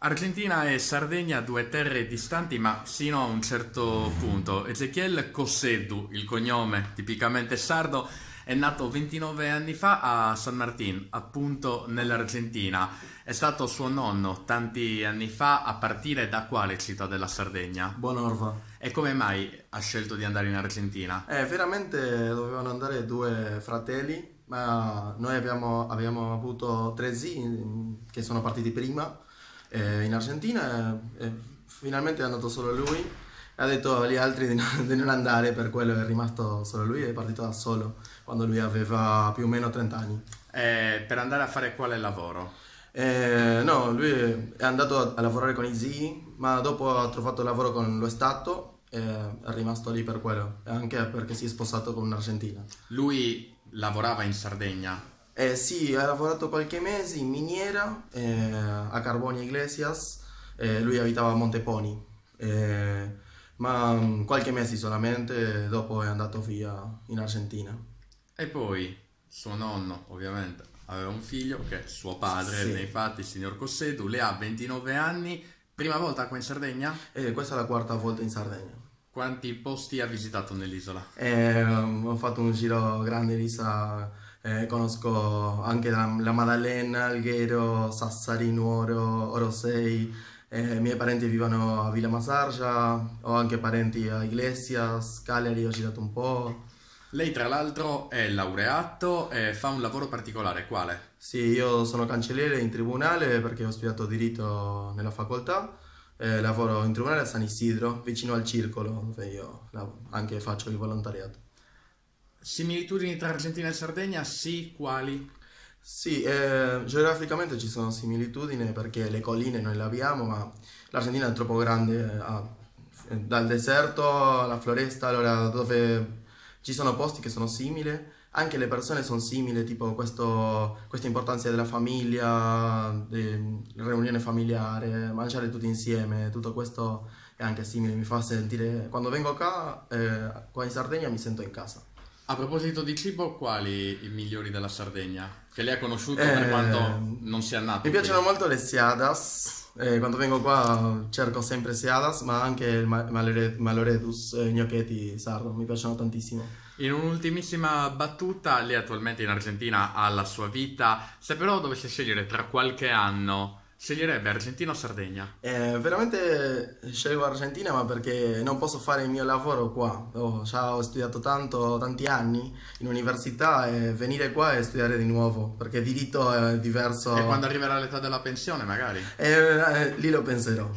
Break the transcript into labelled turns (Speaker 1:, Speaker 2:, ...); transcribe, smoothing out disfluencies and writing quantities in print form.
Speaker 1: Argentina e Sardegna, due terre distanti ma sino a un certo punto. Ezequiel Cosseddu, il cognome tipicamente sardo, è nato 29 anni fa a San Martín, appunto nell'Argentina. È stato suo nonno tanti anni fa. A partire da quale città della Sardegna?
Speaker 2: Buonorfa.
Speaker 1: E come mai ha scelto di andare in Argentina?
Speaker 2: Veramente dovevano andare due fratelli, ma noi abbiamo avuto tre zii che sono partiti prima in Argentina e finalmente è andato solo lui. Ha detto agli altri di non andare, per quello è rimasto solo lui, è partito da solo quando lui aveva più o meno 30 anni.
Speaker 1: Per andare a fare quale lavoro?
Speaker 2: No, lui è andato a lavorare con i zii, ma dopo ha trovato lavoro con lo Stato e è rimasto lì per quello, e anche perché si è sposato con un'argentina.
Speaker 1: Lui lavorava in Sardegna.
Speaker 2: Sì, ha lavorato qualche mese in miniera a Carboni Iglesias, lui abitava a Monteponi, ma qualche mese solamente, dopo è andato via in Argentina.
Speaker 1: E poi suo nonno, ovviamente, aveva un figlio che è suo padre,
Speaker 2: Sì.
Speaker 1: nei fatti, il signor Cossedu, le ha 29 anni. Prima volta qua in Sardegna?
Speaker 2: Questa è la quarta volta in Sardegna.
Speaker 1: Quanti posti ha visitato nell'isola?
Speaker 2: Ho fatto un giro grande di conosco anche la Maddalena, Alghero, Sassari, Nuoro, Orosei. I miei parenti vivono a Villa Masargia, ho anche parenti a Iglesias, Cagliari, ho girato un po'.
Speaker 1: Lei, tra l'altro, è laureato e fa un lavoro particolare. Quale?
Speaker 2: Sì, io sono cancelliere in tribunale perché ho studiato diritto nella facoltà. Lavoro in tribunale a San Isidro, vicino al circolo, dove io anche faccio il volontariato.
Speaker 1: Similitudini tra Argentina e Sardegna? Sì, quali?
Speaker 2: Sì, geograficamente ci sono similitudini perché le colline noi le abbiamo, ma l'Argentina è troppo grande, dal deserto alla foresta, allora dove ci sono posti che sono simili, anche le persone sono simili, tipo questa importanza della famiglia, riunione familiare, mangiare tutti insieme, tutto questo è anche simile, mi fa sentire, quando vengo qua in Sardegna mi sento in casa.
Speaker 1: A proposito di cibo, quali i migliori della Sardegna? Che lei ha conosciuto per quanto
Speaker 2: Eh,
Speaker 1: non sia nato
Speaker 2: Mi
Speaker 1: qui.
Speaker 2: piacciono molto le seadas, quando vengo qua cerco sempre seadas, ma anche il maloredus, gnocchetti sardo, mi piacciono tantissimo.
Speaker 1: In un'ultimissima battuta, lei attualmente in Argentina ha la sua vita. Se però dovesse scegliere tra qualche anno, sceglierebbe Argentina o Sardegna?
Speaker 2: Veramente scelgo Argentina, ma perché non posso fare il mio lavoro qua. Già ho studiato tanti anni in università e venire qua e studiare di nuovo, perché diritto è
Speaker 1: E
Speaker 2: diverso.
Speaker 1: quando arriverà l'età della pensione, magari?
Speaker 2: Lì lo penserò.